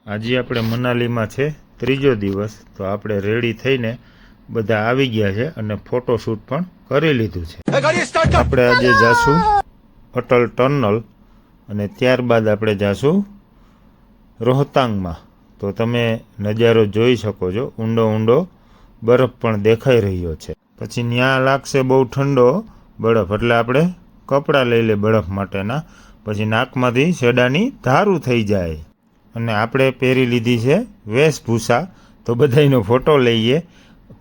આજે આપણે મનાલીમાં છે ત્રીજો દિવસ, તો આપણે રેડી થઈને બધા આવી ગયા છે અને ફોટોશૂટ પણ કરી લીધું છે। આપણે આજે જાશું અટલ ટનલ અને ત્યારબાદ આપણે જાશું રોહતાંગમાં। તો તમે નજારો જોઈ શકો છો, ઊંડો ઊંડો બરફ પણ દેખાઈ રહ્યો છે। પછી ત્યાં લાગશે બહુ ઠંડો બરફ, એટલે આપણે કપડાં લઈ લે બરફ માટેના, પછી નાકમાંથી સેડાની ધારું થઈ જાય। અને આપણે પહેરી લીધી છે વેશભૂષા, તો બધાનો ફોટો લઈએ,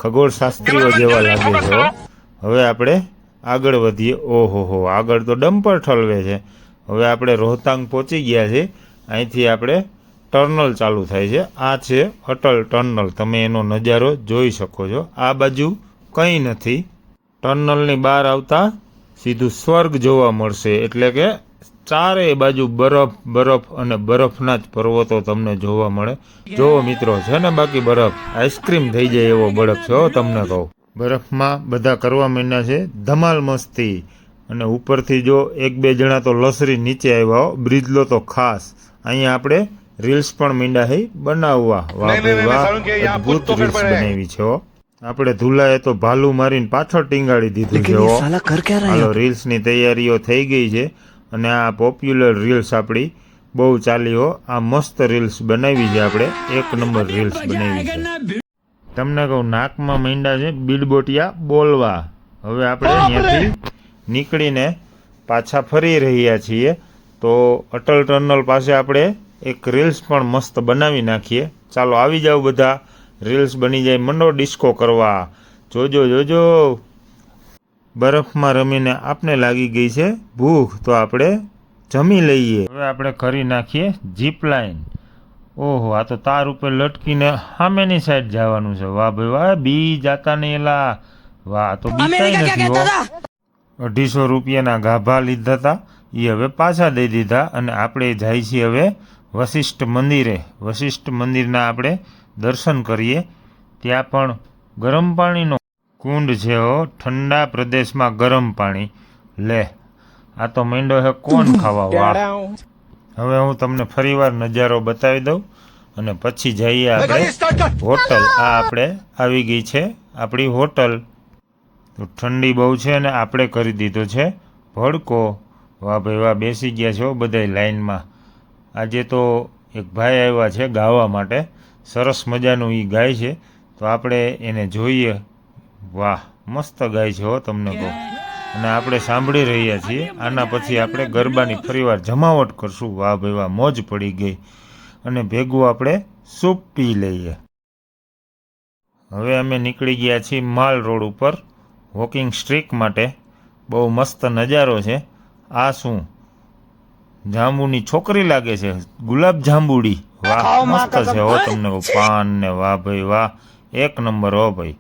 ખગોળશાસ્ત્રીઓ જેવા લાગે છે। હવે આપણે આગળ વધીએ। ઓહો, આગળ તો ડમ્પર ઠલવે છે। હવે આપણે રોહતાંગ પહોંચી ગયા છે। અહીંથી આપણે ટનલ ચાલુ થાય છે। આ છે અટલ ટનલ, તમે એનો નજારો જોઈ શકો છો। આ બાજુ કંઈ નથી, ટનલની બહાર આવતા સીધું સ્વર્ગ જોવા મળશે, એટલે કે ચારે બાજુ બરફ બરફ અને બરફના જ પર્વતો તમને જોવા મળે। જોવો મિત્રો, છે ને બાકી બરફ આઈસ્ક્રીમ થઈ જાય એવો બરફ છે, તમને કહું। બરફમાં બધા કરવા માંડ્યા છે ધમાલ મસ્તી, અને ઉપરથી જો એક બે જણા તો લસરી નીચે આવ્યા, બ્રિજલો તો ખાસ। અહીંયા આપણે રીલ્સ પણ માંડ્યા છે બનાવવા। વાહ ભાઈ વાહ, અદ્ભુત રીલ્સ બનાવી છે। આપણે ધુલાએ તો ભાલું મારીને પાછળ ટીંગાડી દીધું છે। હાલો, રીલ્સની તૈયારીઓ થઈ ગઈ છે અને આ પોપ્યુલર રીલ્સ આપણી બહુ ચાલી હો। આ મસ્ત રીલ્સ બનાવી છે આપણે, એક નંબર રીલ્સ બનાવી છે। તમને કહું, નાકમાં માંડ્યા છે બીડબોટિયા બોલવા। હવે આપણે અહીંયાથી નીકળીને પાછા ફરી રહ્યા છીએ, તો અટલ ટનલ પાસે આપણે એક રીલ્સ પણ મસ્ત બનાવી નાખીએ। ચાલો આવી જાઓ બધા, રીલ્સ બની જાય, મંડો ડિસ્કો કરવા। જોજો જોજો, બરફમાં રમીને આપને લાગી ગઈ છે ભૂખ, તો આપણે જમી લઈએ। હવે આપણે કરી નાખીએ જીપ લાઈન। ઓહો, આ તો તાર ઉપર લટકીને સામેની સાઈડ જવાનું છે। વાહ ભાઈ વાહ, બી જાતા નહીં એલા, વાહ તો બીતાય નથી હો। 250 રૂપિયાના ગાભા લીધા હતા, એ હવે પાછા દઈ દીધા, અને આપણે જાય છીએ હવે વશિષ્ઠ મંદિરે। વશિષ્ઠ મંદિરના આપણે દર્શન કરીએ। ત્યાં પણ ગરમ પાણીનો કુંડ છે હો, ઠંડા પ્રદેશમાં ગરમ પાણી। લે, આ તો માંડો છે કોણ ખાવા, વાહ। હવે હું તમને ફરીવાર નજારો બતાવી દઉં અને પછી જઈએ આપણે હોટલ। આ આપણે આવી ગઈ છે આપણી હોટલ। તો ઠંડી બહુ છે અને આપણે કરી દીધો છે ભડકો। વાહ ભાઈ વાહ, બેસી ગયા છો બધાય લાઈનમાં। આજે તો એક ભાઈ આવ્યા છે ગાવા માટે, સરસ મજાનું એ ગાય છે, તો આપણે એને જોઈએ। વાહ, મસ્ત ગાય છે હો, તમને કહું। અને આપણે સાંભળી રહ્યા છીએ। આના પછી આપણે ગરબાની ફરીવાર જમાવટ કરશું। વાહ ભાઈ વાહ, મોજ પડી ગઈ। અને ભેગું આપણે સૂપ પી લઈએ। હવે અમે નીકળી ગયા છીએ માલ રોડ ઉપર વોકિંગ સ્ટ્રીક માટે। બહુ મસ્ત નજારો છે। આ શું જાંબુની છોકરી લાગે છે, ગુલાબ જાંબુડી, વાહ મસ્ત છે હો, તમને કહું, પાન ને વાહ ભાઈ વાહ, એક નંબર હો ભાઈ।